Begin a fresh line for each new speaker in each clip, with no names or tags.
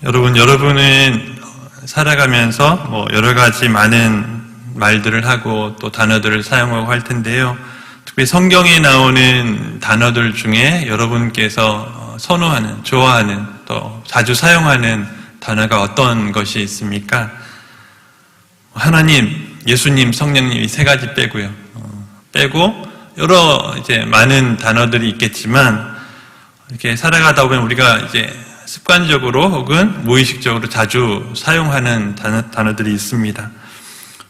여러분은 살아가면서 여러 가지 많은 말들을 하고 또 단어들을 사용하고 할 텐데요. 특별히 성경에 나오는 단어들 중에 여러분께서 선호하는, 좋아하는, 또 자주 사용하는 단어가 어떤 것이 있습니까? 하나님, 예수님, 성령님 이 세 가지 빼고요. 빼고 여러 많은 단어들이 있겠지만 이렇게 살아가다 보면 우리가 습관적으로 혹은 무의식적으로 자주 사용하는 단어들이 있습니다.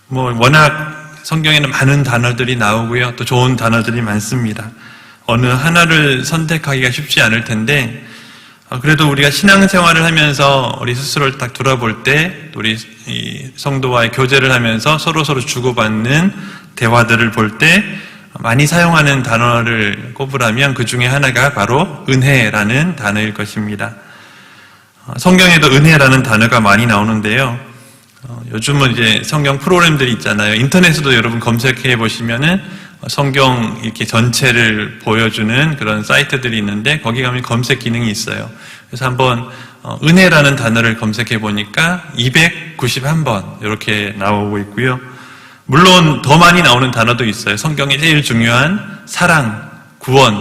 워낙 성경에는 많은 단어들이 나오고요. 또 좋은 단어들이 많습니다. 어느 하나를 선택하기가 쉽지 않을 텐데, 그래도 우리가 신앙생활을 하면서 우리 스스로를 딱 돌아볼 때, 우리 성도와의 교제를 하면서 서로 주고받는 대화들을 볼 때, 많이 사용하는 단어를 꼽으라면 그 중에 하나가 바로 은혜라는 단어일 것입니다. 성경에도 은혜라는 단어가 많이 나오는데요. 요즘은 성경 프로그램들이 있잖아요. 인터넷에도 여러분 검색해 보시면은 성경 이렇게 전체를 보여주는 그런 사이트들이 있는데 거기 가면 검색 기능이 있어요. 그래서 한번 은혜라는 단어를 검색해 보니까 291번 이렇게 나오고 있고요. 물론 더 많이 나오는 단어도 있어요. 성경에 제일 중요한 사랑, 구원.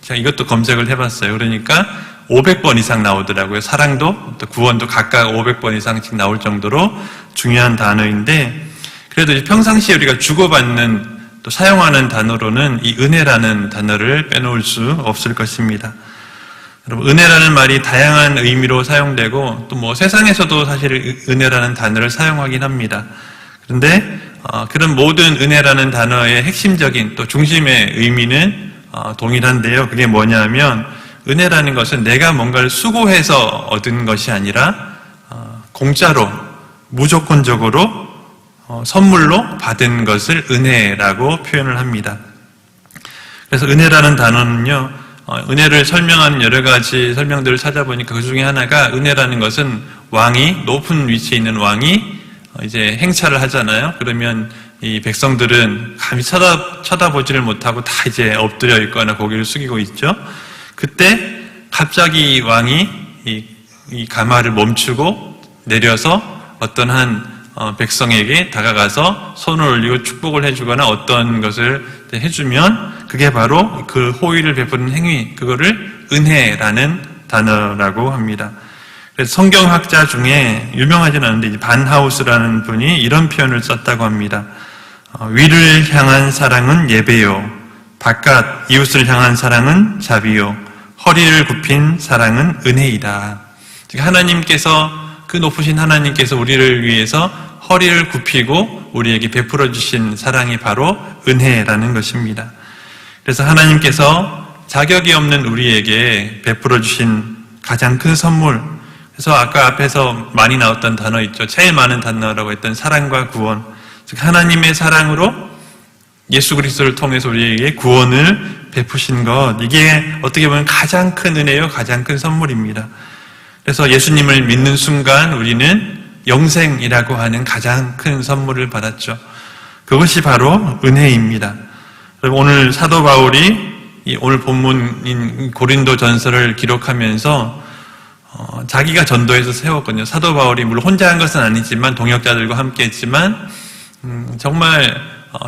제가 이것도 검색을 해봤어요. 그러니까 500번 이상 나오더라고요. 사랑도 또 구원도 각각 500번 이상씩 나올 정도로 중요한 단어인데, 그래도 평상시에 우리가 주고받는 또 사용하는 단어로는 이 은혜라는 단어를 빼놓을 수 없을 것입니다. 여러분, 은혜라는 말이 다양한 의미로 사용되고 또 세상에서도 사실 은혜라는 단어를 사용하긴 합니다. 그런데 그런 모든 은혜라는 단어의 핵심적인 또 중심의 의미는 동일한데요. 그게 뭐냐면 은혜라는 것은 내가 뭔가를 수고해서 얻은 것이 아니라 공짜로 무조건적으로 선물로 받은 것을 은혜라고 표현을 합니다. 그래서 은혜라는 단어는요, 은혜를 설명하는 여러 가지 설명들을 찾아보니까 그 중에 하나가 은혜라는 것은 왕이, 높은 위치에 있는 왕이 행차를 하잖아요. 그러면 이 백성들은 감히 쳐다보지를 못하고 다 엎드려 있거나 고개를 숙이고 있죠. 그때 갑자기 왕이 이 가마를 멈추고 내려서 어떤 한 백성에게 다가가서 손을 올리고 축복을 해주거나 어떤 것을 해주면 그게 바로 그 호의를 베푸는 행위, 그거를 은혜라는 단어라고 합니다. 그래서 성경학자 중에 유명하진 않은데 반하우스라는 분이 이런 표현을 썼다고 합니다. 위를 향한 사랑은 예배요, 바깥 이웃을 향한 사랑은 자비요, 허리를 굽힌 사랑은 은혜이다. 즉 하나님께서, 그 높으신 하나님께서 우리를 위해서 허리를 굽히고 우리에게 베풀어 주신 사랑이 바로 은혜라는 것입니다. 그래서 하나님께서 자격이 없는 우리에게 베풀어 주신 가장 큰 선물, 그래서 아까 앞에서 많이 나왔던 단어 있죠. 제일 많은 단어라고 했던 사랑과 구원. 즉 하나님의 사랑으로 예수 그리스도를 통해서 우리에게 구원을 베푸신 것, 이게 어떻게 보면 가장 큰 은혜요, 가장 큰 선물입니다. 그래서 예수님을 믿는 순간 우리는 영생이라고 하는 가장 큰 선물을 받았죠. 그것이 바로 은혜입니다. 오늘 사도 바울이 오늘 본문인 고린도 전서를 기록하면서 자기가 전도해서 세웠거든요. 사도 바울이 물론 혼자 한 것은 아니지만 동역자들과 함께 했지만 정말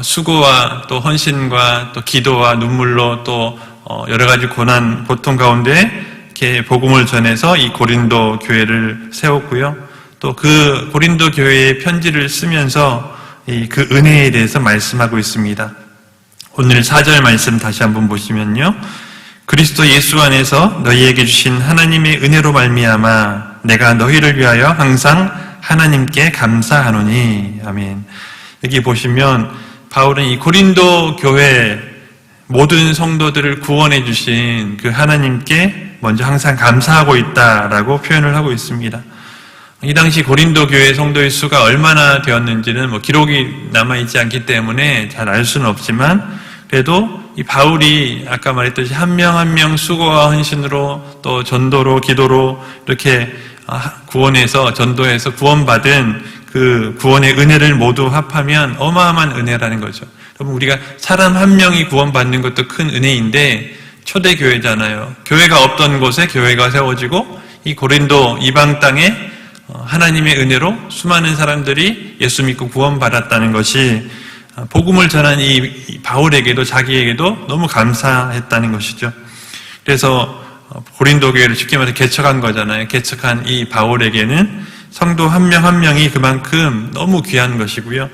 수고와 또 헌신과 또 기도와 눈물로 또 여러 가지 고난, 고통 가운데 이렇게 복음을 전해서 이 고린도 교회를 세웠고요. 또 그 고린도 교회의 편지를 쓰면서 그 은혜에 대해서 말씀하고 있습니다. 오늘 4절 말씀 다시 한번 보시면요. 그리스도 예수 안에서 너희에게 주신 하나님의 은혜로 말미암아 내가 너희를 위하여 항상 하나님께 감사하노니. 아멘. 여기 보시면 바울은 이 고린도 교회 모든 성도들을 구원해 주신 그 하나님께 먼저 항상 감사하고 있다라고 표현을 하고 있습니다. 이 당시 고린도 교회 성도의 수가 얼마나 되었는지는 기록이 남아있지 않기 때문에 잘 알 수는 없지만, 그래도 이 바울이 아까 말했듯이 한 명 한 명 수고와 헌신으로 또 전도로 기도로 이렇게 구원해서 전도해서 구원받은 그 구원의 은혜를 모두 합하면 어마어마한 은혜라는 거죠. 여러분, 우리가 사람 한 명이 구원받는 것도 큰 은혜인데 초대교회잖아요. 교회가 없던 곳에 교회가 세워지고 이 고린도 이방 땅에 하나님의 은혜로 수많은 사람들이 예수 믿고 구원받았다는 것이 복음을 전한 이 바울에게도 자기에게도 너무 감사했다는 것이죠. 그래서 고린도 교회를 쉽게 말해서 개척한 거잖아요. 개척한 이 바울에게는 성도 한 명 한 명이 그만큼 너무 귀한 것이고요.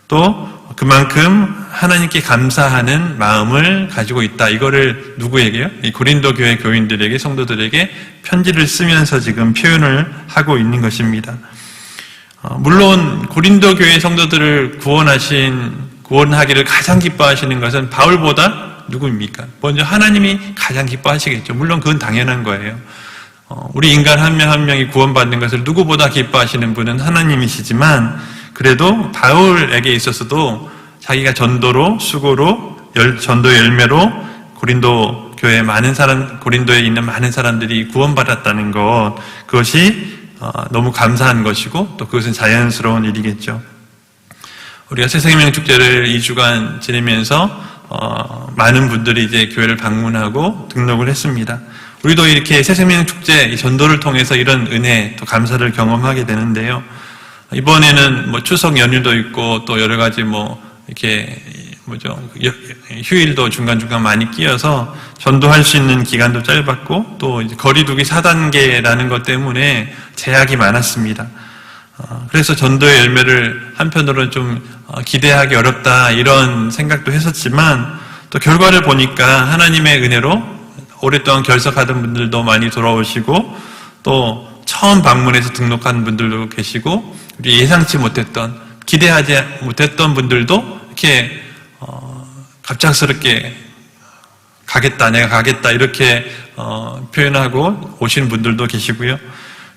또 그만큼 하나님께 감사하는 마음을 가지고 있다. 이거를 누구에게요? 이 고린도 교회 교인들에게, 성도들에게 편지를 쓰면서 지금 표현을 하고 있는 것입니다. 물론 고린도 교회 성도들을 구원하기를 가장 기뻐하시는 것은 바울보다 누구입니까? 먼저 하나님이 가장 기뻐하시겠죠. 물론 그건 당연한 거예요. 우리 인간 한 명 한 명이 구원받는 것을 누구보다 기뻐하시는 분은 하나님이시지만, 그래도 바울에게 있어서도 자기가 전도로, 수고로, 전도 열매로 고린도에 있는 많은 사람들이 구원받았다는 것, 그것이 너무 감사한 것이고, 또 그것은 자연스러운 일이겠죠. 우리가 새생명 축제를 2주간 지내면서 많은 분들이 이제 교회를 방문하고 등록을 했습니다. 우리도 이렇게 새생명 축제 전도를 통해서 이런 은혜, 또 감사를 경험하게 되는데요. 이번에는 추석 연휴도 있고 또 여러 가지 이렇게 휴일도 중간중간 많이 끼어서 전도할 수 있는 기간도 짧았고, 또 이제 거리두기 4단계라는 것 때문에 제약이 많았습니다. 그래서 전도의 열매를 한편으로는 좀 기대하기 어렵다 이런 생각도 했었지만, 또 결과를 보니까 하나님의 은혜로 오랫동안 결석하던 분들도 많이 돌아오시고, 또 처음 방문해서 등록한 분들도 계시고, 우리 예상치 못했던, 기대하지 못했던 분들도 이렇게 갑작스럽게 내가 가겠다 이렇게 표현하고 오신 분들도 계시고요.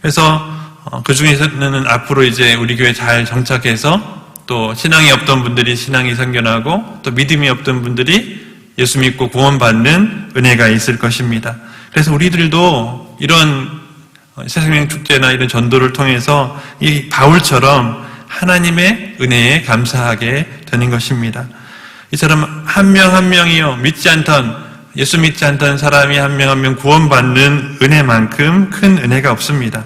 그래서 그 중에서는 앞으로 이제 우리 교회 잘 정착해서 또 신앙이 없던 분들이 신앙이 생겨나고, 또 믿음이 없던 분들이 예수 믿고 구원받는 은혜가 있을 것입니다. 그래서 우리들도 이런 새생명 축제나 이런 전도를 통해서 이 바울처럼 하나님의 은혜에 감사하게 되는 것입니다. 이처럼 한 명 한 명이요, 예수 믿지 않던 사람이 한 명 한 명 구원받는 은혜만큼 큰 은혜가 없습니다.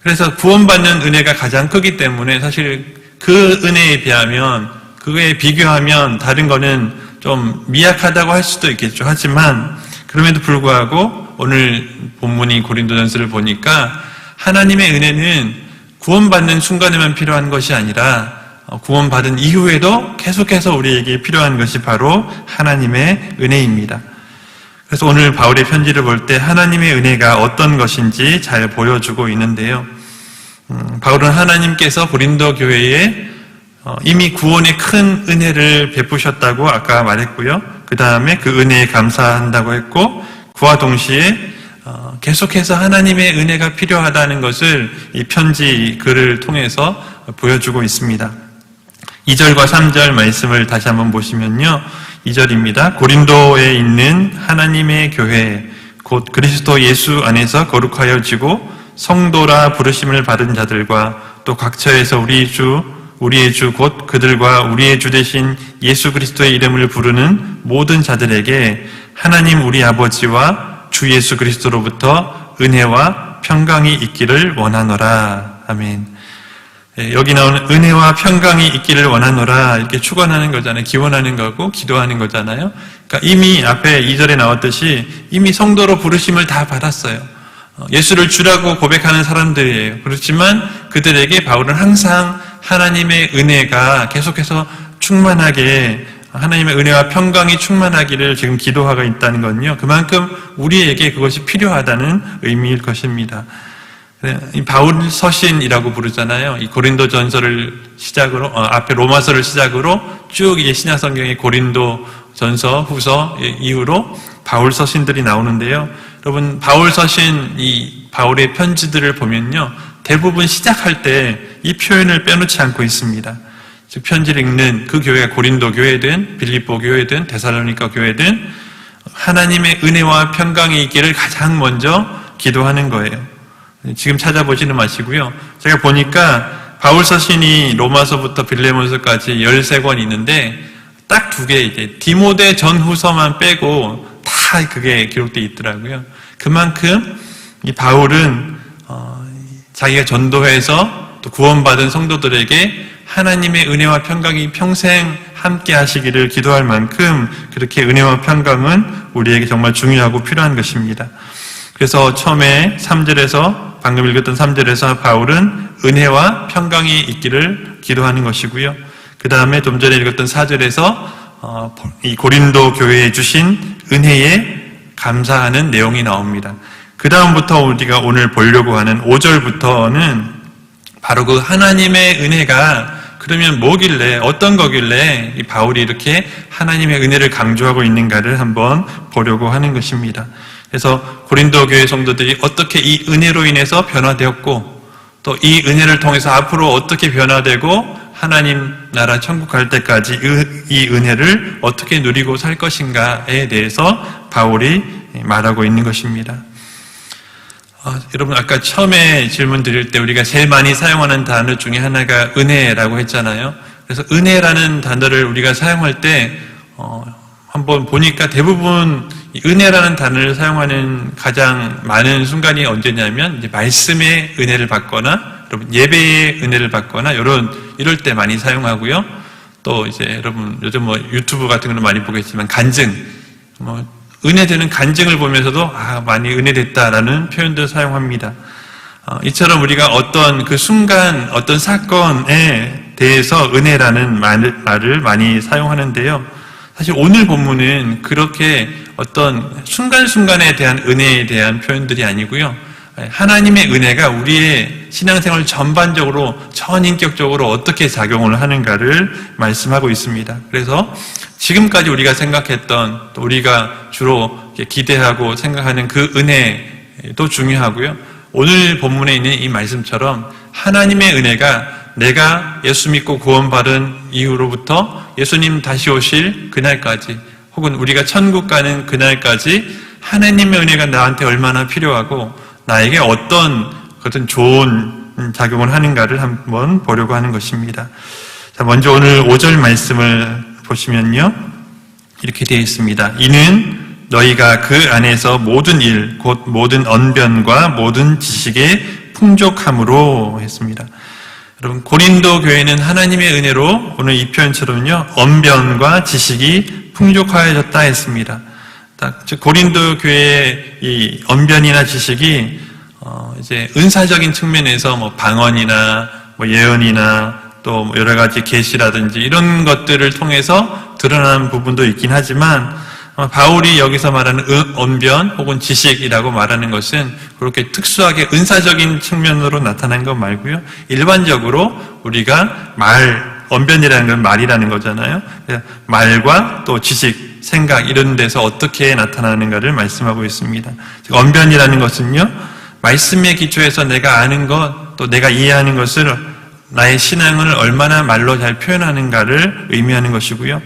그래서 구원받는 은혜가 가장 크기 때문에 사실 그 은혜에 그거에 비교하면 다른 거는 좀 미약하다고 할 수도 있겠죠. 하지만 그럼에도 불구하고 오늘 본문이 고린도전서를 보니까 하나님의 은혜는 구원받는 순간에만 필요한 것이 아니라 구원받은 이후에도 계속해서 우리에게 필요한 것이 바로 하나님의 은혜입니다. 그래서 오늘 바울의 편지를 볼 때 하나님의 은혜가 어떤 것인지 잘 보여주고 있는데요. 바울은 하나님께서 고린도 교회에 이미 구원의 큰 은혜를 베푸셨다고 아까 말했고요. 그 다음에 그 은혜에 감사한다고 했고, 그와 동시에 계속해서 하나님의 은혜가 필요하다는 것을 이 편지 글을 통해서 보여주고 있습니다. 2절과 3절 말씀을 다시 한번 보시면요. 2절입니다. 고린도에 있는 하나님의 교회, 곧 그리스도 예수 안에서 거룩하여지고 성도라 부르심을 받은 자들과, 또 각처에서 우리의 주 곧 그들과 우리의 주 되신 예수 그리스도의 이름을 부르는 모든 자들에게 하나님 우리 아버지와 주 예수 그리스도로부터 은혜와 평강이 있기를 원하노라. 아멘. 여기 나오는 은혜와 평강이 있기를 원하노라, 이렇게 축원하는 거잖아요. 기원하는 거고 기도하는 거잖아요. 그러니까 이미 앞에 2절에 나왔듯이 이미 성도로 부르심을 다 받았어요. 예수를 주라고 고백하는 사람들이에요. 그렇지만 그들에게 바울은 항상 하나님의 은혜가 계속해서 충만하게, 하나님의 은혜와 평강이 충만하기를 지금 기도하고 있다는 건요, 그만큼 우리에게 그것이 필요하다는 의미일 것입니다. 이 바울 서신이라고 부르잖아요. 이 고린도 전서를 시작으로, 앞에 로마서를 시작으로 쭉 이제 신약 성경의 고린도 전서, 후서 이후로 바울 서신들이 나오는데요. 여러분, 바울 서신, 이 바울의 편지들을 보면요, 대부분 시작할 때 이 표현을 빼놓지 않고 있습니다. 즉, 편지를 읽는 그 교회가 고린도 교회든 빌립보 교회든 데살로니가 교회든 하나님의 은혜와 평강이 있기를 가장 먼저 기도하는 거예요. 지금 찾아보지는 마시고요. 제가 보니까 바울 서신이 로마서부터 빌레몬서까지 13권 있는데 딱 2개, 이제 디모데 전후서만 빼고 다 그게 기록되어 있더라고요. 그만큼 이 바울은 자기가 전도해서 또 구원받은 성도들에게 하나님의 은혜와 평강이 평생 함께 하시기를 기도할 만큼 그렇게 은혜와 평강은 우리에게 정말 중요하고 필요한 것입니다. 그래서 처음에 3절에서 방금 읽었던 3절에서 바울은 은혜와 평강이 있기를 기도하는 것이고요. 그 다음에 좀 전에 읽었던 4절에서 이 고린도 교회에 주신 은혜에 감사하는 내용이 나옵니다. 그 다음부터 우리가 오늘 보려고 하는 5절부터는 바로 그 하나님의 은혜가 그러면 뭐길래, 어떤 거길래 이 바울이 이렇게 하나님의 은혜를 강조하고 있는가를 한번 보려고 하는 것입니다. 그래서 고린도 교회 성도들이 어떻게 이 은혜로 인해서 변화되었고 또 이 은혜를 통해서 앞으로 어떻게 변화되고 하나님 나라 천국 갈 때까지 이 은혜를 어떻게 누리고 살 것인가에 대해서 바울이 말하고 있는 것입니다. 여러분 아까 처음에 질문 드릴 때 우리가 제일 많이 사용하는 단어 중에 하나가 은혜라고 했잖아요. 그래서 은혜라는 단어를 우리가 사용할 때 한번 보니까 대부분 은혜라는 단어를 사용하는 가장 많은 순간이 언제냐면 이제 말씀의 은혜를 받거나 여러분 예배의 은혜를 받거나 이럴 때 많이 사용하고요. 또 이제 여러분 요즘 유튜브 같은 걸 많이 보겠지만 간증 은혜되는 간증을 보면서도 많이 은혜됐다라는 표현도 사용합니다. 이처럼 우리가 어떤 그 순간 어떤 사건에 대해서 은혜라는 말을 많이 사용하는데요. 사실 오늘 본문은 그렇게 어떤 순간순간에 대한 은혜에 대한 표현들이 아니고요. 하나님의 은혜가 우리의 신앙생활 전반적으로 전인격적으로 어떻게 작용을 하는가를 말씀하고 있습니다. 그래서 지금까지 우리가 생각했던 또 우리가 주로 기대하고 생각하는 그 은혜도 중요하고요. 오늘 본문에 있는 이 말씀처럼 하나님의 은혜가 내가 예수 믿고 구원받은 이후로부터 예수님 다시 오실 그날까지 혹은 우리가 천국 가는 그날까지 하나님의 은혜가 나한테 얼마나 필요하고 나에게 어떤 좋은 작용을 하는가를 한번 보려고 하는 것입니다. 자, 먼저 오늘 5절 말씀을 보시면요. 이렇게 되어 있습니다. 이는 너희가 그 안에서 모든 일, 곧 모든 언변과 모든 지식에 풍족함으로 했습니다. 여러분, 고린도 교회는 하나님의 은혜로 오늘 이 표현처럼요, 언변과 지식이 풍족하여졌다 했습니다. 즉, 고린도 교회의 이 언변이나 지식이, 이제 은사적인 측면에서 방언이나 예언이나 또 여러 가지 계시라든지 이런 것들을 통해서 드러나는 부분도 있긴 하지만 바울이 여기서 말하는 언변 혹은 지식이라고 말하는 것은 그렇게 특수하게 은사적인 측면으로 나타난 것 말고요. 일반적으로 우리가 언변이라는 건 말이라는 거잖아요. 말과 또 지식, 생각 이런 데서 어떻게 나타나는가를 말씀하고 있습니다. 언변이라는 것은요. 말씀의 기초에서 내가 아는 것, 또 내가 이해하는 것을 나의 신앙을 얼마나 말로 잘 표현하는가를 의미하는 것이고요.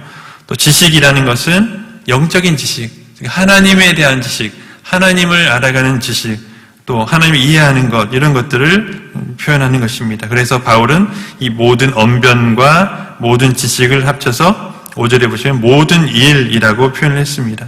또 지식이라는 것은 영적인 지식, 하나님에 대한 지식, 하나님을 알아가는 지식, 또 하나님을 이해하는 것, 이런 것들을 표현하는 것입니다. 그래서 바울은 이 모든 언변과 모든 지식을 합쳐서 5절에 보시면 모든 일이라고 표현을 했습니다.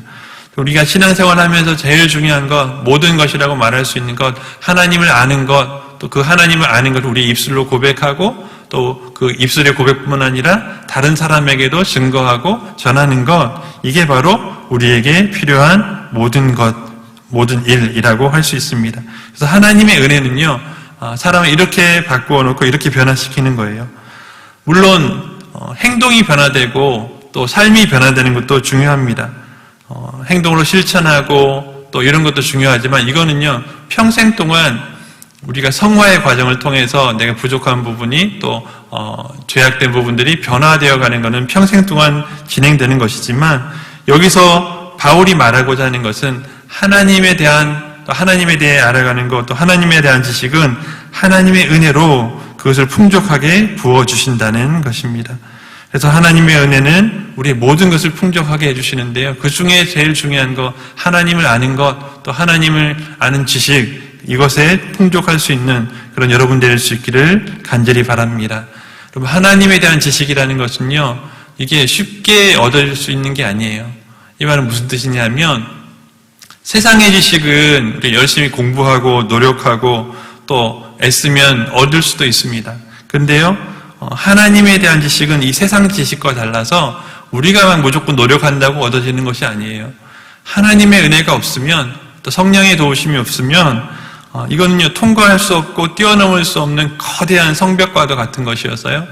우리가 신앙생활 하면서 제일 중요한 것, 모든 것이라고 말할 수 있는 것, 하나님을 아는 것, 또 그 하나님을 아는 것을 우리 입술로 고백하고 또 그 입술의 고백뿐만 아니라 다른 사람에게도 증거하고 전하는 것, 이게 바로 우리에게 필요한 모든 것, 모든 일이라고 할 수 있습니다. 그래서 하나님의 은혜는요, 사람을 이렇게 바꾸어 놓고 이렇게 변화시키는 거예요. 물론 행동이 변화되고 또 삶이 변화되는 것도 중요합니다. 행동으로 실천하고 또 이런 것도 중요하지만 이거는요, 평생 동안 우리가 성화의 과정을 통해서 내가 부족한 부분이 또 죄악된 부분들이 변화되어 가는 것은 평생 동안 진행되는 것이지만 여기서 바울이 말하고자 하는 것은 하나님에 대해 알아가는 것, 또 하나님에 대한 지식은 하나님의 은혜로 그것을 풍족하게 부어주신다는 것입니다. 그래서 하나님의 은혜는 우리의 모든 것을 풍족하게 해주시는데요. 그 중에 제일 중요한 것, 하나님을 아는 것, 또 하나님을 아는 지식, 이것에 풍족할 수 있는 그런 여러분 될 수 있기를 간절히 바랍니다. 여러분, 하나님에 대한 지식이라는 것은요, 이게 쉽게 얻을 수 있는 게 아니에요. 이 말은 무슨 뜻이냐면 세상의 지식은 우리 열심히 공부하고 노력하고 또 애쓰면 얻을 수도 있습니다. 그런데요, 하나님에 대한 지식은 이 세상 지식과 달라서 우리가 막 무조건 노력한다고 얻어지는 것이 아니에요. 하나님의 은혜가 없으면, 또 성령의 도우심이 없으면 이거는요, 통과할 수 없고 뛰어넘을 수 없는 거대한 성벽과도 같은 것이어서요.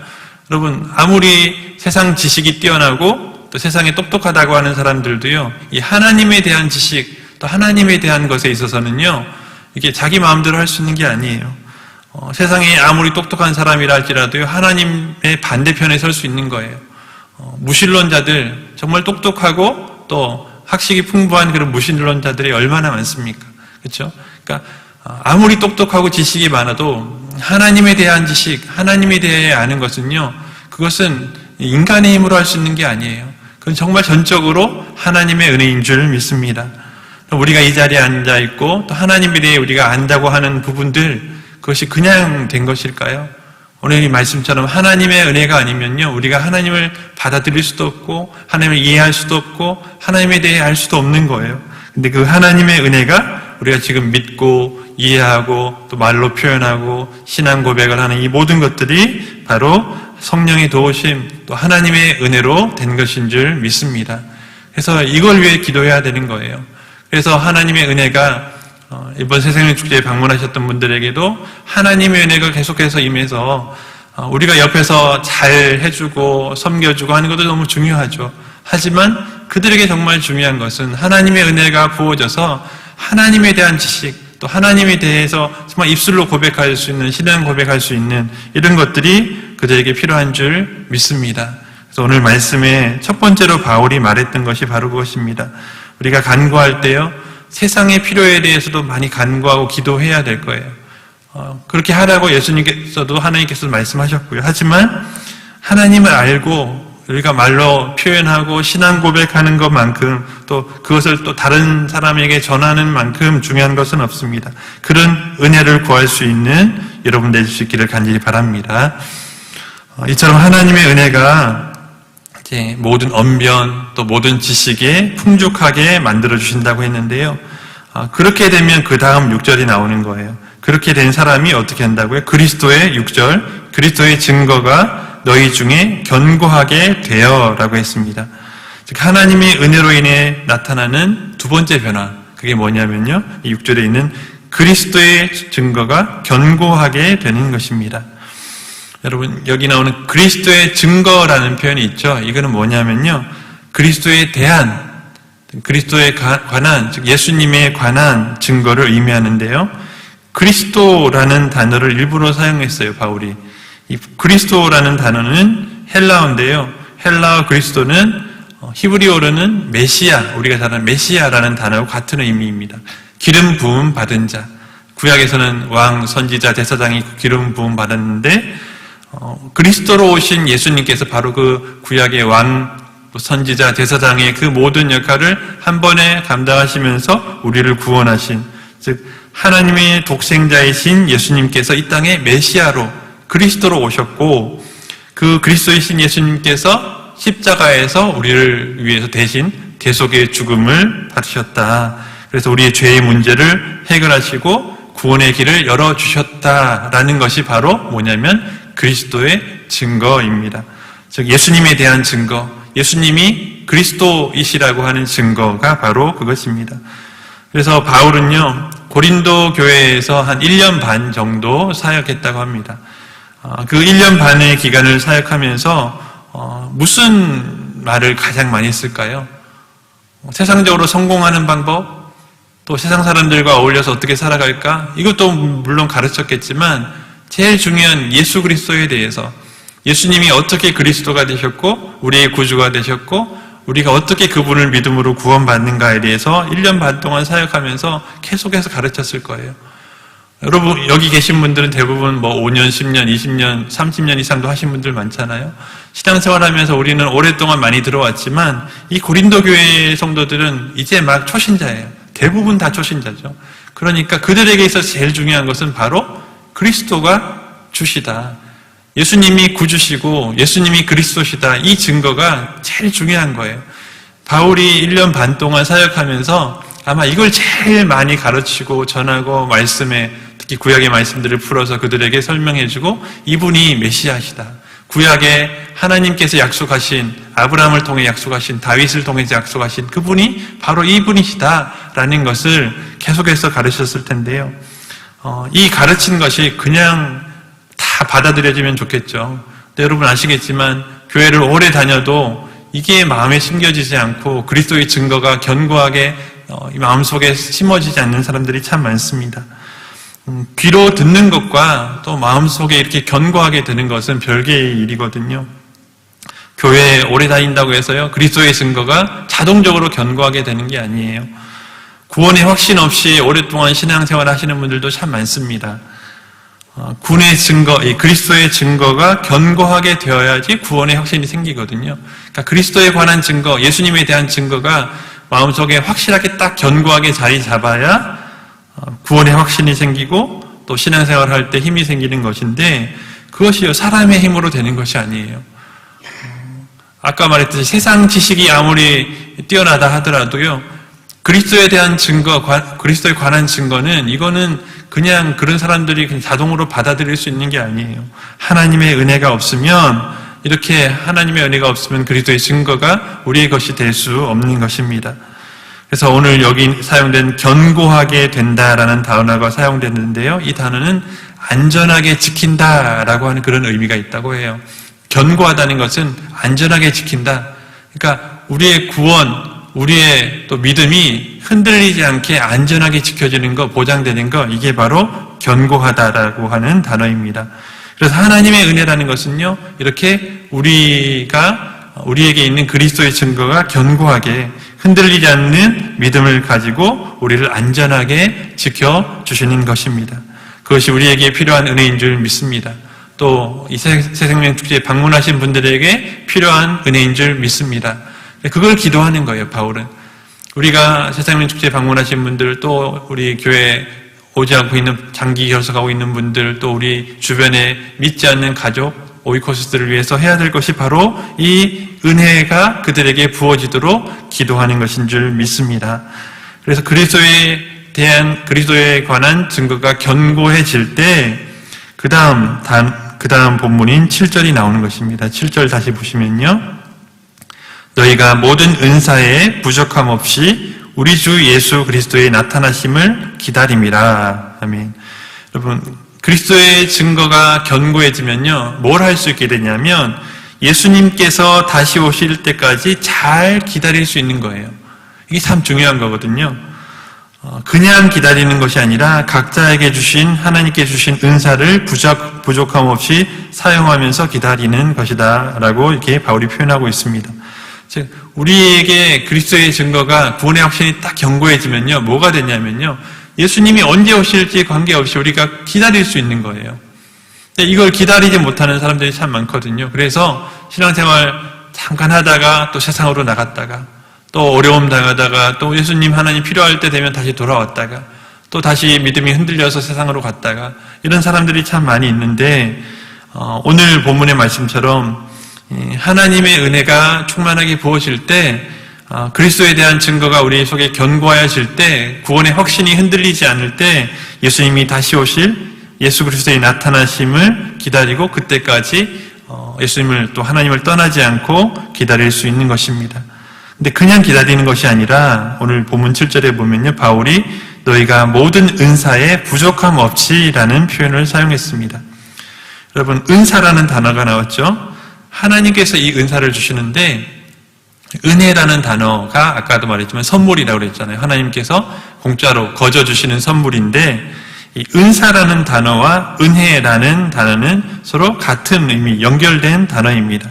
여러분, 아무리 세상 지식이 뛰어나고 또 세상에 똑똑하다고 하는 사람들도요, 이 하나님에 대한 지식, 또 하나님에 대한 것에 있어서는요, 이게 자기 마음대로 할 수 있는 게 아니에요. 세상에 아무리 똑똑한 사람이라 할지라도요, 하나님의 반대편에 설 수 있는 거예요. 무신론자들, 정말 똑똑하고 또 학식이 풍부한 그런 무신론자들이 얼마나 많습니까? 그렇죠? 그러니까 아무리 똑똑하고 지식이 많아도 하나님에 대한 지식, 하나님에 대해 아는 것은요, 그것은 인간의 힘으로 할 수 있는 게 아니에요. 그건 정말 전적으로 하나님의 은혜인 줄 믿습니다. 우리가 이 자리에 앉아 있고 또 하나님에 대해 우리가 안다고 하는 부분들, 그것이 그냥 된 것일까요? 오늘 이 말씀처럼 하나님의 은혜가 아니면요, 우리가 하나님을 받아들일 수도 없고 하나님을 이해할 수도 없고 하나님에 대해 알 수도 없는 거예요. 근데 그 하나님의 은혜가 우리가 지금 믿고 이해하고 또 말로 표현하고 신앙 고백을 하는 이 모든 것들이 바로 성령의 도우심, 또 하나님의 은혜로 된 것인 줄 믿습니다. 그래서 이걸 위해 기도해야 되는 거예요. 그래서 하나님의 은혜가 이번 새생명 축제에 방문하셨던 분들에게도 하나님의 은혜가 계속해서 임해서 우리가 옆에서 잘 해주고 섬겨주고 하는 것도 너무 중요하죠. 하지만 그들에게 정말 중요한 것은 하나님의 은혜가 부어져서 하나님에 대한 지식, 또 하나님에 대해서 정말 입술로 고백할 수 있는, 신앙 고백할 수 있는 이런 것들이 그들에게 필요한 줄 믿습니다. 그래서 오늘 말씀에 첫 번째로 바울이 말했던 것이 바로 그것입니다. 우리가 간구할 때요, 세상의 필요에 대해서도 많이 간구하고 기도해야 될 거예요. 그렇게 하라고 예수님께서도 하나님께서 말씀하셨고요. 하지만 하나님을 알고 우리가 말로 표현하고 신앙 고백하는 것만큼, 또 그것을 또 다른 사람에게 전하는 만큼 중요한 것은 없습니다. 그런 은혜를 구할 수 있는 여러분 되실 수 있기를 간절히 바랍니다. 이처럼 하나님의 은혜가 이제 모든 언변 또 모든 지식에 풍족하게 만들어 주신다고 했는데요. 그렇게 되면 그 다음 6절이 나오는 거예요. 그렇게 된 사람이 어떻게 한다고요? 그리스도의 6절, 그리스도의 증거가 너희 중에 견고하게 되어라고 했습니다. 즉 하나님의 은혜로 인해 나타나는 두 번째 변화, 그게 뭐냐면요, 이 6절에 있는 그리스도의 증거가 견고하게 되는 것입니다. 여러분, 여기 나오는 그리스도의 증거라는 표현이 있죠. 이거는 뭐냐면요, 그리스도에 대한, 그리스도에 관한, 즉 예수님에 관한 증거를 의미하는데요. 그리스도라는 단어를 일부러 사용했어요, 바울이. 이 그리스도라는 단어는 헬라어인데요. 헬라어 그리스도는 히브리어로는 메시아, 우리가 잘 아는 메시아라는 단어와 같은 의미입니다. 기름 부음 받은 자. 구약에서는 왕, 선지자, 제사장이 기름 부음 받았는데 그리스도로 오신 예수님께서 바로 그 구약의 왕, 선지자, 제사장의 그 모든 역할을 한 번에 감당하시면서 우리를 구원하신, 즉 하나님의 독생자이신 예수님께서 이 땅에 메시아로 그리스도로 오셨고, 그 그리스도이신 예수님께서 십자가에서 우리를 위해서 대신 대속의 죽음을 받으셨다. 그래서 우리의 죄의 문제를 해결하시고 구원의 길을 열어주셨다라는 것이 바로 뭐냐면 그리스도의 증거입니다. 즉 예수님에 대한 증거, 예수님이 그리스도이시라고 하는 증거가 바로 그것입니다. 그래서 바울은요, 고린도 교회에서 한 1년 반 정도 사역했다고 합니다. 그 1년 반의 기간을 사역하면서 무슨 말을 가장 많이 했을까요? 세상적으로 성공하는 방법, 또 세상 사람들과 어울려서 어떻게 살아갈까? 이것도 물론 가르쳤겠지만 제일 중요한 예수 그리스도에 대해서, 예수님이 어떻게 그리스도가 되셨고 우리의 구주가 되셨고 우리가 어떻게 그분을 믿음으로 구원받는가에 대해서 1년 반 동안 사역하면서 계속해서 가르쳤을 거예요. 여러분 여기 계신 분들은 대부분 5년, 10년, 20년, 30년 이상도 하신 분들 많잖아요. 신앙생활하면서 우리는 오랫동안 많이 들어왔지만 이 고린도 교회 성도들은 이제 막 초신자예요. 대부분 다 초신자죠. 그러니까 그들에게 있어서 제일 중요한 것은 바로 그리스도가 주시다. 예수님이 구주시고 예수님이 그리스도시다. 이 증거가 제일 중요한 거예요. 바울이 1년 반 동안 사역하면서 아마 이걸 제일 많이 가르치고 전하고 말씀에 특히 구약의 말씀들을 풀어서 그들에게 설명해주고 이분이 메시아시다. 구약에 하나님께서 약속하신 아브라함을 통해 약속하신 다윗을 통해서 약속하신 그분이 바로 이분이시다라는 것을 계속해서 가르쳤을 텐데요. 이 가르친 것이 그냥 다 받아들여지면 좋겠죠. 근데 여러분 아시겠지만 교회를 오래 다녀도 이게 마음에 심겨지지 않고 그리스도의 증거가 견고하게 이 마음속에 심어지지 않는 사람들이 참 많습니다. 귀로 듣는 것과 또 마음속에 이렇게 견고하게 되는 것은 별개의 일이거든요. 교회에 오래 다닌다고 해서요, 그리스도의 증거가 자동적으로 견고하게 되는 게 아니에요. 구원의 확신 없이 오랫동안 신앙생활 하시는 분들도 참 많습니다. 구원의 증거, 이 그리스도의 증거가 견고하게 되어야지 구원의 확신이 생기거든요. 그러니까 그리스도에 관한 증거, 예수님에 대한 증거가 마음속에 확실하게 딱 견고하게 자리 잡아야 구원의 확신이 생기고 또 신앙생활을 할 때 힘이 생기는 것인데 그것이요 사람의 힘으로 되는 것이 아니에요. 아까 말했듯이 세상 지식이 아무리 뛰어나다 하더라도요 그리스도에 대한 증거, 그리스도에 관한 증거는 이거는 그냥 그런 사람들이 그냥 자동으로 받아들일 수 있는 게 아니에요. 하나님의 은혜가 없으면 이렇게 하나님의 은혜가 없으면 그리스도의 증거가 우리의 것이 될 수 없는 것입니다. 그래서 오늘 여기 사용된 견고하게 된다라는 단어가 사용됐는데요. 이 단어는 안전하게 지킨다라고 하는 그런 의미가 있다고 해요. 견고하다는 것은 안전하게 지킨다. 그러니까 우리의 구원, 우리의 또 믿음이 흔들리지 않게 안전하게 지켜지는 것, 보장되는 것, 이게 바로 견고하다라고 하는 단어입니다. 그래서 하나님의 은혜라는 것은요, 이렇게 우리에게 있는 그리스도의 증거가 견고하게 흔들리지 않는 믿음을 가지고 우리를 안전하게 지켜주시는 것입니다. 그것이 우리에게 필요한 은혜인 줄 믿습니다. 또 이 새생명축제에 방문하신 분들에게 필요한 은혜인 줄 믿습니다. 그걸 기도하는 거예요, 바울은. 우리가 새생명축제에 방문하신 분들, 또 우리 교회 오지 않고 있는 장기 결석하고 있는 분들, 또 우리 주변에 믿지 않는 가족, 오이코스들을 위해서 해야 될 것이 바로 이 은혜가 그들에게 부어지도록 기도하는 것인 줄 믿습니다. 그래서 그리스도에 관한 증거가 견고해질 때 그 다음 본문인 7절이 나오는 것입니다. 7절 다시 보시면요. 너희가 모든 은사에 부족함 없이 우리 주 예수 그리스도의 나타나심을 기다림이라. 아멘. 여러분, 그리스도의 증거가 견고해지면요, 뭘 할 수 있게 되냐면 예수님께서 다시 오실 때까지 잘 기다릴 수 있는 거예요. 이게 참 중요한 거거든요. 그냥 기다리는 것이 아니라 각자에게 주신, 하나님께 주신 은사를 부족함 없이 사용하면서 기다리는 것이다 라고 이렇게 바울이 표현하고 있습니다. 즉, 우리에게 그리스도의 증거가 구원의 확신이 딱 견고해지면요, 뭐가 되냐면요, 예수님이 언제 오실지 관계없이 우리가 기다릴 수 있는 거예요. 근데 이걸 기다리지 못하는 사람들이 참 많거든요. 그래서 신앙생활 잠깐 하다가 또 세상으로 나갔다가 또 어려움 당하다가 또 예수님 하나님 필요할 때 되면 다시 돌아왔다가 또 다시 믿음이 흔들려서 세상으로 갔다가 이런 사람들이 참 많이 있는데 오늘 본문의 말씀처럼 하나님의 은혜가 충만하게 부어질 때 그리스도에 대한 증거가 우리 속에 견고해질 때 구원의 확신이 흔들리지 않을 때 예수님이 다시 오실 예수 그리스도의 나타나심을 기다리고 그때까지 예수님을 또 하나님을 떠나지 않고 기다릴 수 있는 것입니다. 근데 그냥 기다리는 것이 아니라 오늘 본문 7절에 보면요, 바울이 너희가 모든 은사에 부족함 없이라는 표현을 사용했습니다. 여러분, 은사라는 단어가 나왔죠. 하나님께서 이 은사를 주시는데 은혜라는 단어가 아까도 말했지만 선물이라고 그랬잖아요. 하나님께서 공짜로 거저 주시는 선물인데 이 은사라는 단어와 은혜라는 단어는 서로 같은 의미, 연결된 단어입니다.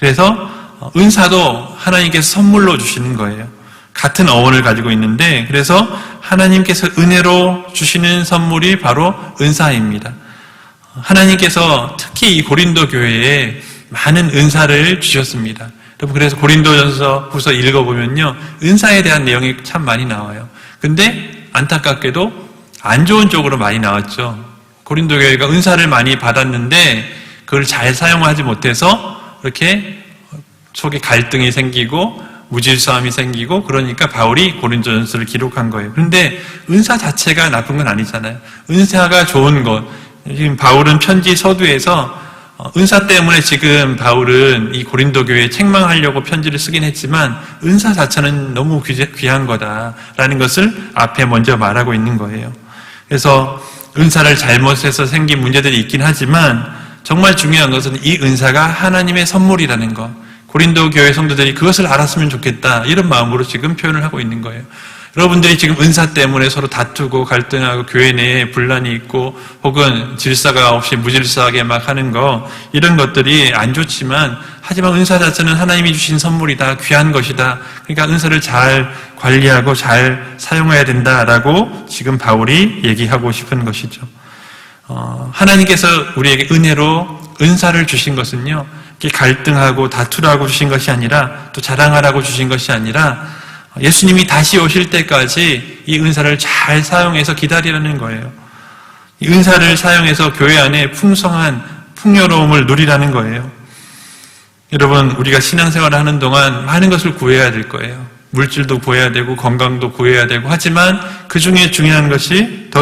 그래서 은사도 하나님께서 선물로 주시는 거예요. 같은 어원을 가지고 있는데 그래서 하나님께서 은혜로 주시는 선물이 바로 은사입니다. 하나님께서 특히 이 고린도 교회에 많은 은사를 주셨습니다. 여러분, 그래서 고린도전서 후서 읽어보면요, 은사에 대한 내용이 참 많이 나와요. 근데 안타깝게도 안 좋은 쪽으로 많이 나왔죠. 고린도 교회가 은사를 많이 받았는데 그걸 잘 사용하지 못해서 이렇게 속에 갈등이 생기고 무질서함이 생기고 그러니까 바울이 고린도전서를 기록한 거예요. 그런데 은사 자체가 나쁜 건 아니잖아요. 은사가 좋은 것. 지금 바울은 편지 서두에서 은사 때문에 지금 바울은 이 고린도 교회에 책망하려고 편지를 쓰긴 했지만 은사 자체는 너무 귀한 거다라는 것을 앞에 먼저 말하고 있는 거예요. 그래서 은사를 잘못해서 생긴 문제들이 있긴 하지만 정말 중요한 것은 이 은사가 하나님의 선물이라는 것. 고린도 교회 성도들이 그것을 알았으면 좋겠다 이런 마음으로 지금 표현을 하고 있는 거예요. 여러분들이 지금 은사 때문에 서로 다투고 갈등하고 교회 내에 분란이 있고 혹은 질서가 없이 무질서하게 막 하는 거 이런 것들이 안 좋지만 하지만 은사 자체는 하나님이 주신 선물이다. 귀한 것이다. 그러니까 은사를 잘 관리하고 잘 사용해야 된다라고 지금 바울이 얘기하고 싶은 것이죠. 하나님께서 우리에게 은혜로 은사를 주신 것은요. 갈등하고 다투라고 주신 것이 아니라 또 자랑하라고 주신 것이 아니라 예수님이 다시 오실 때까지 이 은사를 잘 사용해서 기다리라는 거예요. 이 은사를 사용해서 교회 안에 풍성한 풍요로움을 누리라는 거예요. 여러분, 우리가 신앙생활을 하는 동안 많은 것을 구해야 될 거예요. 물질도 구해야 되고 건강도 구해야 되고 하지만 그 중에 더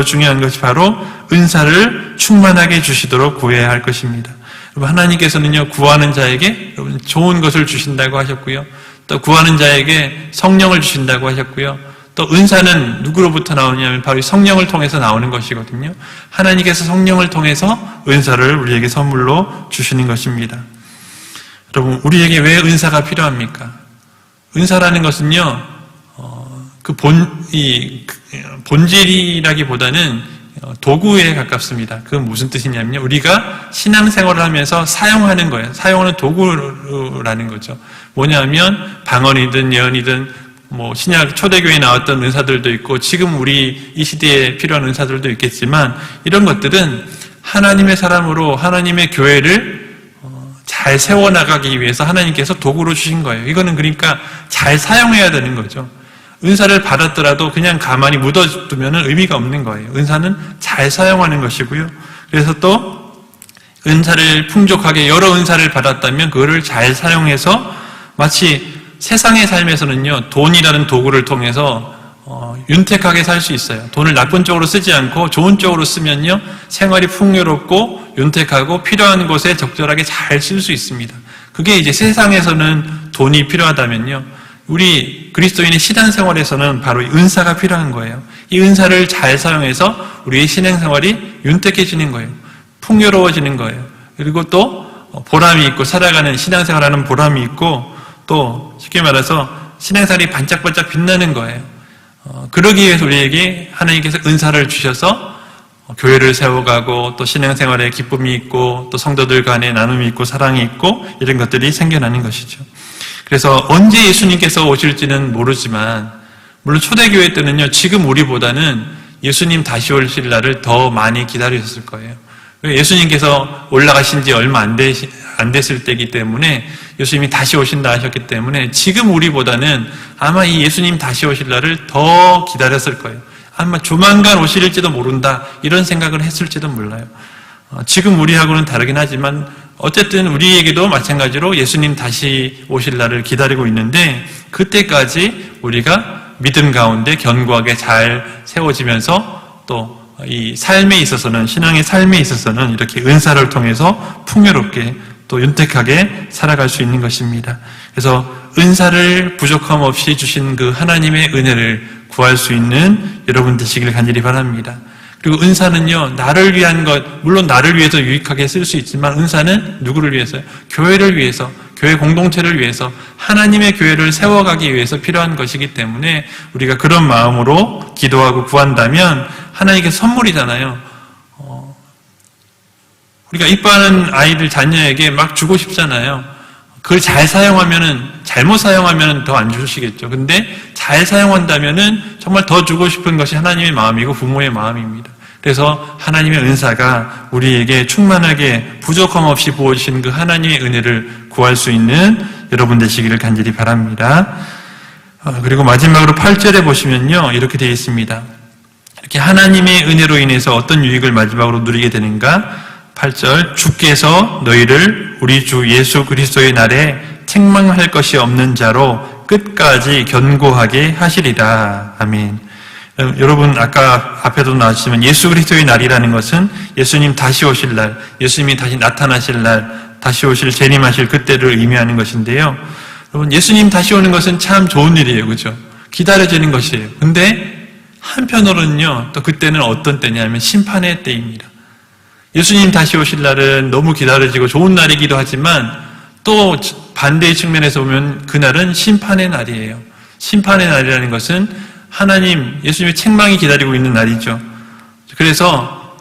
중요한 것이 바로 은사를 충만하게 주시도록 구해야 할 것입니다. 여러분, 하나님께서는요, 구하는 자에게 여러분 좋은 것을 주신다고 하셨고요. 또 구하는 자에게 성령을 주신다고 하셨고요. 또 은사는 누구로부터 나오냐면 바로 성령을 통해서 나오는 것이거든요. 하나님께서 성령을 통해서 은사를 우리에게 선물로 주시는 것입니다. 여러분, 우리에게 왜 은사가 필요합니까? 은사라는 것은요, 본질이라기보다는 도구에 가깝습니다. 그건 무슨 뜻이냐면요. 우리가 신앙생활을 하면서 사용하는 거예요. 사용하는 도구라는 거죠. 뭐냐면 방언이든 예언이든 신약 초대교회에 나왔던 은사들도 있고 지금 우리 이 시대에 필요한 은사들도 있겠지만 이런 것들은 하나님의 사람으로 하나님의 교회를 잘 세워나가기 위해서 하나님께서 도구로 주신 거예요. 이거는 그러니까 잘 사용해야 되는 거죠. 은사를 받았더라도 그냥 가만히 묻어두면 의미가 없는 거예요. 은사는 잘 사용하는 것이고요. 그래서 또 은사를 풍족하게 여러 은사를 받았다면 그거를 잘 사용해서 마치 세상의 삶에서는요, 돈이라는 도구를 통해서 윤택하게 살 수 있어요. 돈을 나쁜 쪽으로 쓰지 않고 좋은 쪽으로 쓰면요, 생활이 풍요롭고 윤택하고 필요한 곳에 적절하게 잘 쓸 수 있습니다. 그게 이제 세상에서는 돈이 필요하다면요, 우리 그리스도인의 신앙생활에서는 바로 은사가 필요한 거예요. 이 은사를 잘 사용해서 우리의 신앙생활이 윤택해지는 거예요. 풍요로워지는 거예요. 그리고 또 보람이 있고 살아가는 신앙생활하는 보람이 있고 또 쉽게 말해서 신앙생활이 반짝반짝 빛나는 거예요. 그러기 위해서 우리에게 하나님께서 은사를 주셔서 교회를 세워가고 또 신앙생활에 기쁨이 있고 또 성도들 간에 나눔이 있고 사랑이 있고 이런 것들이 생겨나는 것이죠. 그래서 언제 예수님께서 오실지는 모르지만 물론 초대교회 때는요, 지금 우리보다는 예수님 다시 오실 날을 더 많이 기다리셨을 거예요. 예수님께서 올라가신 지 얼마 안 됐을 때이기 때문에 예수님이 다시 오신다 하셨기 때문에 지금 우리보다는 아마 이 예수님 다시 오실 날을 더 기다렸을 거예요. 아마 조만간 오실지도 모른다 이런 생각을 했을지도 몰라요. 지금 우리하고는 다르긴 하지만 어쨌든 우리에게도 마찬가지로 예수님 다시 오실 날을 기다리고 있는데 그때까지 우리가 믿음 가운데 견고하게 잘 세워지면서 또 이 삶에 있어서는 신앙의 삶에 있어서는 이렇게 은사를 통해서 풍요롭게 또 윤택하게 살아갈 수 있는 것입니다. 그래서 은사를 부족함 없이 주신 그 하나님의 은혜를 구할 수 있는 여러분 되시길 간절히 바랍니다. 그리고 은사는요, 나를 위한 것, 물론 나를 위해서 유익하게 쓸 수 있지만 은사는 누구를 위해서요? 교회를 위해서, 교회 공동체를 위해서, 하나님의 교회를 세워가기 위해서 필요한 것이기 때문에 우리가 그런 마음으로 기도하고 구한다면 하나님께서 선물이잖아요. 우리가 이뻐하는 아이들, 자녀에게 막 주고 싶잖아요. 그걸 잘 사용하면은, 잘못 사용하면은 더 안 주시겠죠. 근데 잘 사용한다면은 정말 더 주고 싶은 것이 하나님의 마음이고 부모의 마음입니다. 그래서 하나님의 은사가 우리에게 충만하게 부족함 없이 부어주신 그 하나님의 은혜를 구할 수 있는 여러분 되시기를 간절히 바랍니다. 그리고 마지막으로 8절에 보시면요, 이렇게 되어 있습니다. 이렇게 하나님의 은혜로 인해서 어떤 유익을 마지막으로 누리게 되는가? 8절, 주께서 너희를 우리 주 예수 그리스도의 날에 책망할 것이 없는 자로 끝까지 견고하게 하시리라. 아멘. 여러분 아까 앞에도 나왔지만 예수 그리스도의 날이라는 것은 예수님 다시 오실 날, 예수님이 다시 나타나실 날, 다시 오실 재림하실 그때를 의미하는 것인데요. 여러분 예수님 다시 오는 것은 참 좋은 일이에요. 그죠? 기다려지는 것이에요. 근데 한편으로는요, 또 그때는 어떤 때냐면 심판의 때입니다. 예수님 다시 오실 날은 너무 기다려지고 좋은 날이기도 하지만 또 반대의 측면에서 보면 그날은 심판의 날이에요. 심판의 날이라는 것은 하나님, 예수님의 책망이 기다리고 있는 날이죠. 그래서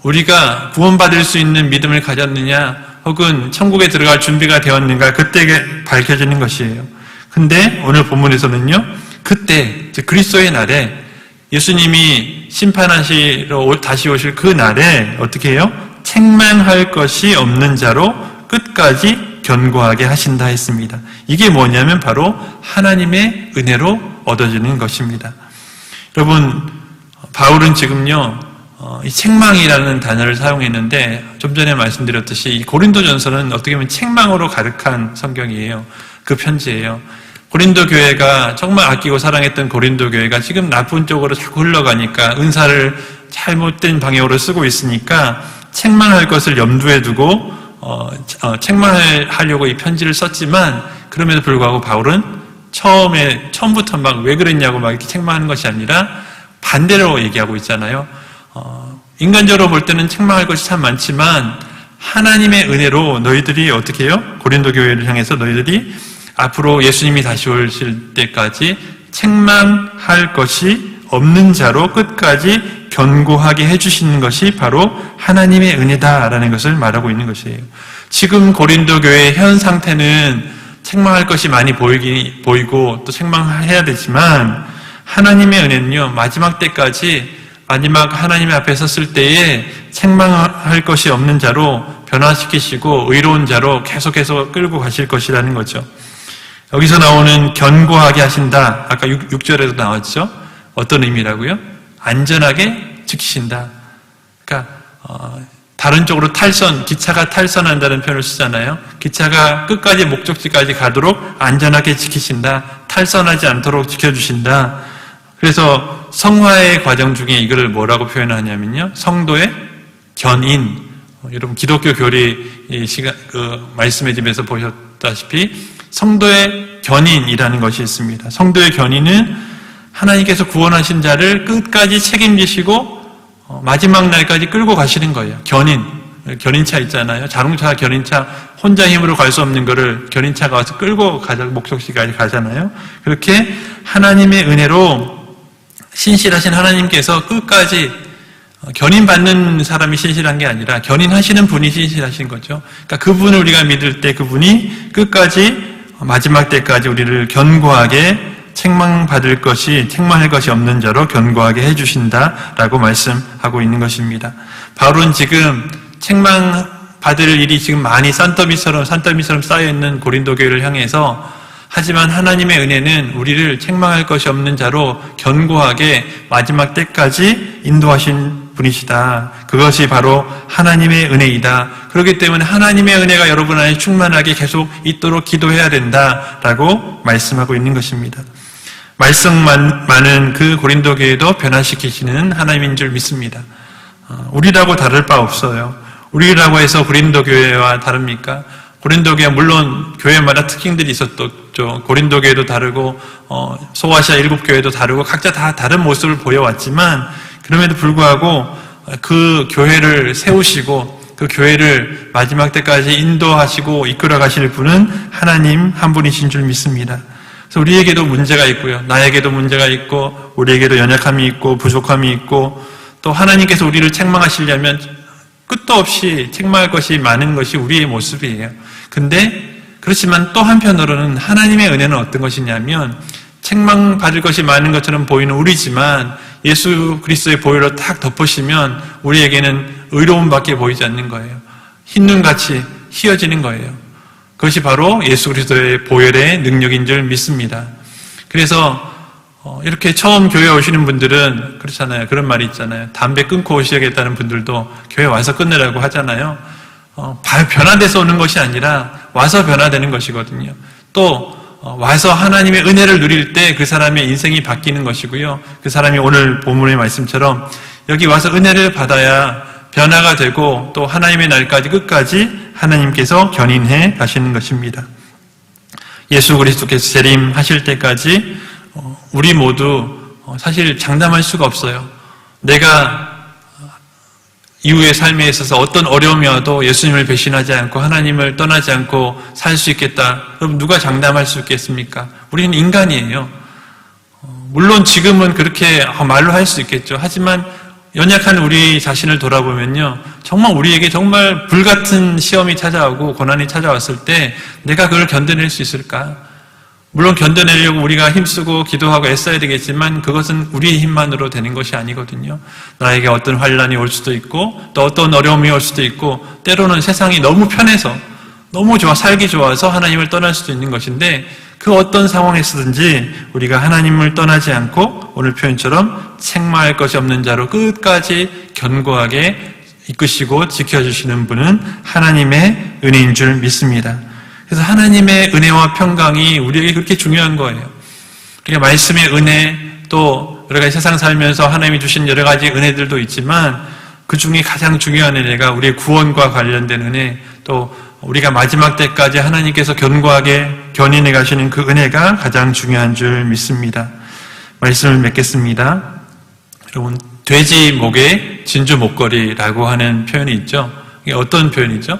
우리가 구원받을 수 있는 믿음을 가졌느냐 혹은 천국에 들어갈 준비가 되었는가 그때 밝혀지는 것이에요. 근데 오늘 본문에서는요, 그때 그리스도의 날에 예수님이 심판하시러 다시 오실 그 날에 어떻게 해요? 책망할 것이 없는 자로 끝까지 견고하게 하신다 했습니다. 이게 뭐냐면 바로 하나님의 은혜로 얻어지는 것입니다. 여러분, 바울은 지금요, 이 책망이라는 단어를 사용했는데 좀 전에 말씀드렸듯이 이 고린도전서는 어떻게 보면 책망으로 가득한 성경이에요. 그 편지예요. 고린도 교회가 정말 아끼고 사랑했던 고린도 교회가 지금 나쁜 쪽으로 자꾸 흘러가니까 은사를 잘못된 방향으로 쓰고 있으니까 책망할 것을 염두에 두고 책망하려고 이 편지를 썼지만 그럼에도 불구하고 바울은 처음부터 막 왜 그랬냐고 막 이렇게 책망하는 것이 아니라 반대로 얘기하고 있잖아요. 인간적으로 볼 때는 책망할 것이 참 많지만 하나님의 은혜로 너희들이 어떻게 해요? 고린도 교회를 향해서 너희들이 앞으로 예수님이 다시 오실 때까지 책망할 것이 없는 자로 끝까지 견고하게 해주시는 것이 바로 하나님의 은혜다라는 것을 말하고 있는 것이에요. 지금 고린도 교회의 현 상태는 책망할 것이 많이 보이고 또 책망해야 되지만 하나님의 은혜는요, 마지막 때까지 마지막 하나님의 앞에 섰을 때에 책망할 것이 없는 자로 변화시키시고 의로운 자로 계속해서 끌고 가실 것이라는 거죠. 여기서 나오는 견고하게 하신다. 아까 6절에도 나왔죠. 어떤 의미라고요? 안전하게 지키신다. 그러니까 다른 쪽으로 기차가 탈선한다는 표현을 쓰잖아요. 기차가 끝까지 목적지까지 가도록 안전하게 지키신다. 탈선하지 않도록 지켜주신다. 그래서 성화의 과정 중에 이거를 뭐라고 표현하냐면요, 성도의 견인. 여러분 기독교 교리 말씀의 집에서 보셨다시피 성도의 견인이라는 것이 있습니다. 성도의 견인은 하나님께서 구원하신 자를 끝까지 책임지시고 마지막 날까지 끌고 가시는 거예요. 견인차 있잖아요. 자동차 견인차 혼자 힘으로 갈 수 없는 거를 견인차가 와서 끌고 목적지까지 가잖아요. 그렇게 하나님의 은혜로 신실하신 하나님께서 끝까지 견인받는 사람이 신실한 게 아니라 견인하시는 분이 신실하신 거죠. 그러니까 그분을 우리가 믿을 때 그분이 끝까지 마지막 때까지 우리를 견고하게 책망할 것이 없는 자로 견고하게 해주신다라고 말씀하고 있는 것입니다. 바울은 지금 책망받을 일이 지금 많이 산더미처럼 쌓여있는 고린도 교회를 향해서 하지만 하나님의 은혜는 우리를 책망할 것이 없는 자로 견고하게 마지막 때까지 인도하신 분이시다. 그것이 바로 하나님의 은혜이다. 그렇기 때문에 하나님의 은혜가 여러분 안에 충만하게 계속 있도록 기도해야 된다라고 말씀하고 있는 것입니다. 말씀 많은 그 고린도 교회도 변화시키시는 하나님인 줄 믿습니다. 우리라고 다를 바 없어요. 우리라고 해서 고린도 교회와 다릅니까? 고린도 교회 물론 교회마다 특징들이 있었죠. 고린도 교회도 다르고 소아시아 7교회도 다르고 각자 다 다른 모습을 보여왔지만 그럼에도 불구하고 그 교회를 세우시고 그 교회를 마지막 때까지 인도하시고 이끌어 가실 분은 하나님 한 분이신 줄 믿습니다. 그래서 우리에게도 문제가 있고요. 나에게도 문제가 있고 우리에게도 연약함이 있고 부족함이 있고 또 하나님께서 우리를 책망하시려면 끝도 없이 책망할 것이 많은 것이 우리의 모습이에요. 근데 그렇지만 또 한편으로는 하나님의 은혜는 어떤 것이냐면 책망받을 것이 많은 것처럼 보이는 우리지만 예수 그리스도의 보혈로 딱 덮으시면 우리에게는 의로움밖에 보이지 않는 거예요. 흰눈같이 휘어지는 거예요. 그것이 바로 예수 그리스도의 보혈의 능력인 줄 믿습니다. 그래서 이렇게 처음 교회 오시는 분들은 그렇잖아요. 그런 말이 있잖아요. 담배 끊고 오셔야겠다는 분들도 교회 와서 끊으라고 하잖아요. 변화돼서 오는 것이 아니라 와서 변화되는 것이거든요. 또 와서 하나님의 은혜를 누릴 때 그 사람의 인생이 바뀌는 것이고요. 그 사람이 오늘 본문의 말씀처럼 여기 와서 은혜를 받아야 변화가 되고 또 하나님의 날까지 끝까지 하나님께서 견인해 가시는 것입니다. 예수 그리스도께서 재림하실 때까지 우리 모두 사실 장담할 수가 없어요. 내가 이후의 삶에 있어서 어떤 어려움이 와도 예수님을 배신하지 않고 하나님을 떠나지 않고 살 수 있겠다. 그럼 누가 장담할 수 있겠습니까? 우리는 인간이에요. 물론 지금은 그렇게 말로 할 수 있겠죠. 하지만 연약한 우리 자신을 돌아보면요, 정말 우리에게 정말 불같은 시험이 찾아오고 고난이 찾아왔을 때 내가 그걸 견뎌낼 수 있을까? 물론 견뎌내려고 우리가 힘쓰고 기도하고 애써야 되겠지만 그것은 우리의 힘만으로 되는 것이 아니거든요. 나에게 어떤 환난이 올 수도 있고 또 어떤 어려움이 올 수도 있고 때로는 세상이 너무 편해서 너무 살기 좋아서 하나님을 떠날 수도 있는 것인데 그 어떤 상황에서든지 우리가 하나님을 떠나지 않고 오늘 표현처럼 책망할 것이 없는 자로 끝까지 견고하게 이끄시고 지켜주시는 분은 하나님의 은혜인 줄 믿습니다. 그래서 하나님의 은혜와 평강이 우리에게 그렇게 중요한 거예요. 그러니까 말씀의 은혜, 또 여러 가지 세상 살면서 하나님이 주신 여러 가지 은혜들도 있지만 그 중에 가장 중요한 은혜가 우리의 구원과 관련된 은혜, 또 우리가 마지막 때까지 하나님께서 견고하게 견인해 가시는 그 은혜가 가장 중요한 줄 믿습니다. 말씀을 맺겠습니다. 여러분, 돼지 목에 진주 목걸이라고 하는 표현이 있죠. 이게 어떤 표현이죠?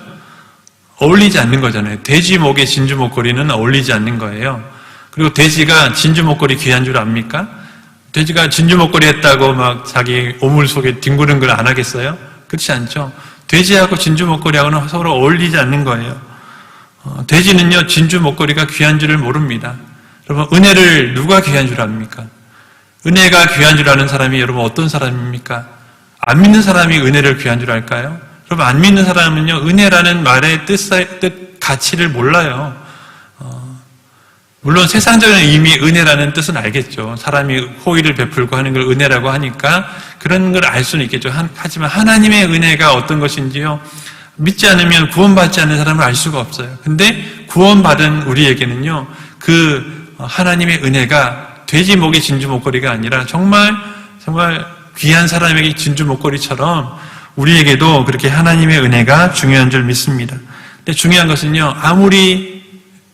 어울리지 않는 거잖아요. 돼지 목에 진주 목걸이는 어울리지 않는 거예요. 그리고 돼지가 진주 목걸이 귀한 줄 압니까? 돼지가 진주 목걸이 했다고 막 자기 오물 속에 뒹구는 걸 안 하겠어요? 그렇지 않죠. 돼지하고 진주 목걸이하고는 서로 어울리지 않는 거예요. 돼지는요, 진주 목걸이가 귀한 줄을 모릅니다. 여러분, 은혜를 누가 귀한 줄 압니까? 은혜가 귀한 줄 아는 사람이 여러분 어떤 사람입니까? 안 믿는 사람이 은혜를 귀한 줄 알까요? 여러분, 안 믿는 사람은요, 은혜라는 말의 뜻, 가치를 몰라요. 물론 세상적인 의미 은혜라는 뜻은 알겠죠. 사람이 호의를 베풀고 하는 걸 은혜라고 하니까 그런 걸 알 수는 있겠죠. 하지만 하나님의 은혜가 어떤 것인지요, 믿지 않으면 구원받지 않는 사람을 알 수가 없어요. 근데 구원받은 우리에게는요, 그 하나님의 은혜가 돼지 목의 진주 목걸이가 아니라 정말 귀한 사람에게 진주 목걸이처럼 우리에게도 그렇게 하나님의 은혜가 중요한 줄 믿습니다. 근데 중요한 것은요, 아무리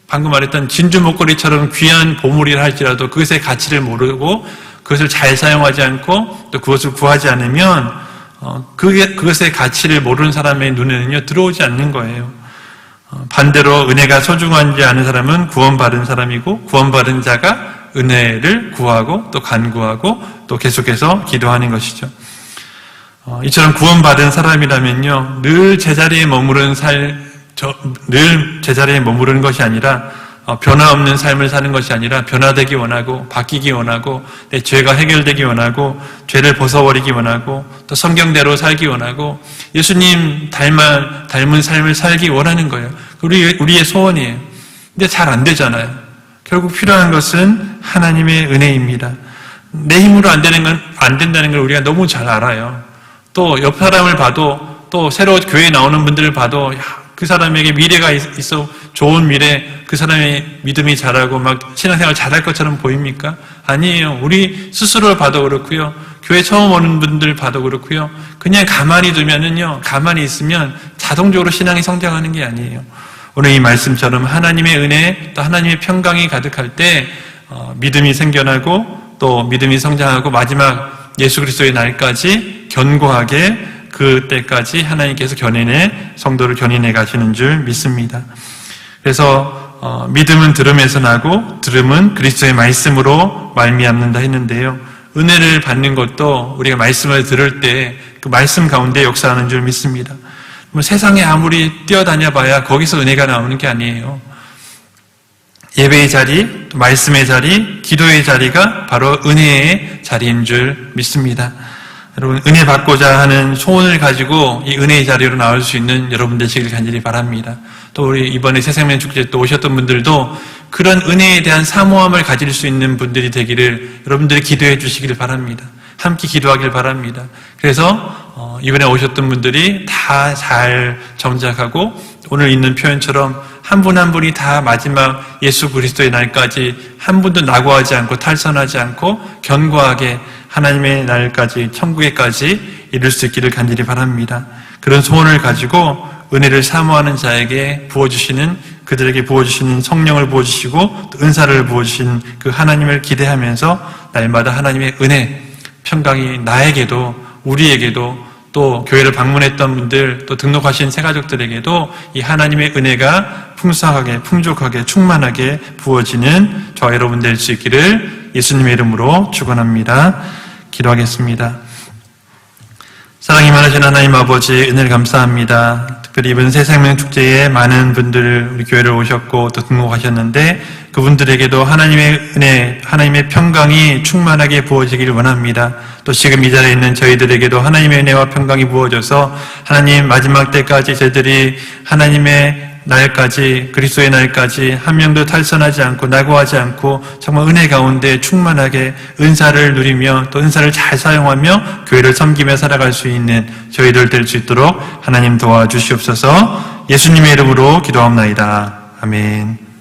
방금 말했던 진주 목걸이처럼 귀한 보물이라 할지라도 그것의 가치를 모르고 그것을 잘 사용하지 않고 또 그것을 구하지 않으면 그것의 가치를 모르는 사람의 눈에는요, 들어오지 않는 거예요. 반대로 은혜가 소중한지 아는 사람은 구원받은 사람이고 구원받은 자가 은혜를 구하고 또 간구하고 또 계속해서 기도하는 것이죠. 이처럼 구원받은 사람이라면요, 늘 제자리에 머무르는 것이 아니라 변화 없는 삶을 사는 것이 아니라 변화되기 원하고 바뀌기 원하고 내 죄가 해결되기 원하고 죄를 벗어버리기 원하고 또 성경대로 살기 원하고 예수님 닮은 삶을 살기 원하는 거예요. 우리의 소원이에요. 근데 잘 안 되잖아요. 결국 필요한 것은 하나님의 은혜입니다. 내 힘으로 안 된다는 걸 우리가 너무 잘 알아요. 또 옆 사람을 봐도 또 새로 교회에 나오는 분들을 봐도 그 사람에게 미래가 있어 좋은 미래, 그 사람의 믿음이 잘하고 막 신앙생활 잘할 것처럼 보입니까? 아니에요. 우리 스스로를 봐도 그렇고요. 교회 처음 오는 분들 봐도 그렇고요. 그냥 가만히 있으면 자동적으로 신앙이 성장하는 게 아니에요. 오늘 이 말씀처럼 하나님의 은혜, 또 하나님의 평강이 가득할 때 믿음이 생겨나고 또 믿음이 성장하고 마지막 예수 그리스도의 날까지 견고하게 그때까지 하나님께서 성도를 견인해 가시는 줄 믿습니다. 그래서 믿음은 들음에서 나고 들음은 그리스도의 말씀으로 말미암는다 했는데요. 은혜를 받는 것도 우리가 말씀을 들을 때 그 말씀 가운데 역사하는 줄 믿습니다. 세상에 아무리 뛰어다녀 봐야 거기서 은혜가 나오는 게 아니에요. 예배의 자리, 말씀의 자리, 기도의 자리가 바로 은혜의 자리인 줄 믿습니다. 여러분, 은혜 받고자 하는 소원을 가지고 이 은혜의 자리로 나올 수 있는 여러분 되시길 간절히 바랍니다. 또 우리 이번에 새생명 축제 또 오셨던 분들도 그런 은혜에 대한 사모함을 가질 수 있는 분들이 되기를 여러분들이 기도해 주시기를 바랍니다. 함께 기도하길 바랍니다. 그래서 이번에 오셨던 분들이 다 잘 정작하고 오늘 있는 표현처럼 한 분 한 분이 다 마지막 예수 그리스도의 날까지 한 분도 낙오하지 않고 탈선하지 않고 견고하게 하나님의 날까지 천국에까지 이룰 수 있기를 간절히 바랍니다. 그런 소원을 가지고 은혜를 사모하는 자에게 부어주시는, 그들에게 부어주시는 성령을 부어주시고 또 은사를 부어주신 그 하나님을 기대하면서 날마다 하나님의 은혜, 평강이 나에게도 우리에게도 또 교회를 방문했던 분들, 또 등록하신 새가족들에게도 이 하나님의 은혜가 풍성하게, 풍족하게, 충만하게 부어지는 저와 여러분 될 수 있기를 예수님의 이름으로 축원합니다. 기도하겠습니다. 사랑이 많으신 하나님 아버지, 은혜를 감사합니다. 특별히 이번 새생명 축제에 많은 분들 우리 교회를 오셨고 또 등록하셨는데 그분들에게도 하나님의 은혜, 하나님의 평강이 충만하게 부어지기를 원합니다. 또 지금 이 자리에 있는 저희들에게도 하나님의 은혜와 평강이 부어져서 하나님 마지막 때까지 저희들이 하나님의 날까지, 그리스도의 날까지 한 명도 탈선하지 않고 낙오하지 않고 정말 은혜 가운데 충만하게 은사를 누리며 또 은사를 잘 사용하며 교회를 섬기며 살아갈 수 있는 저희들 될 수 있도록 하나님 도와주시옵소서. 예수님의 이름으로 기도합나이다. 아멘.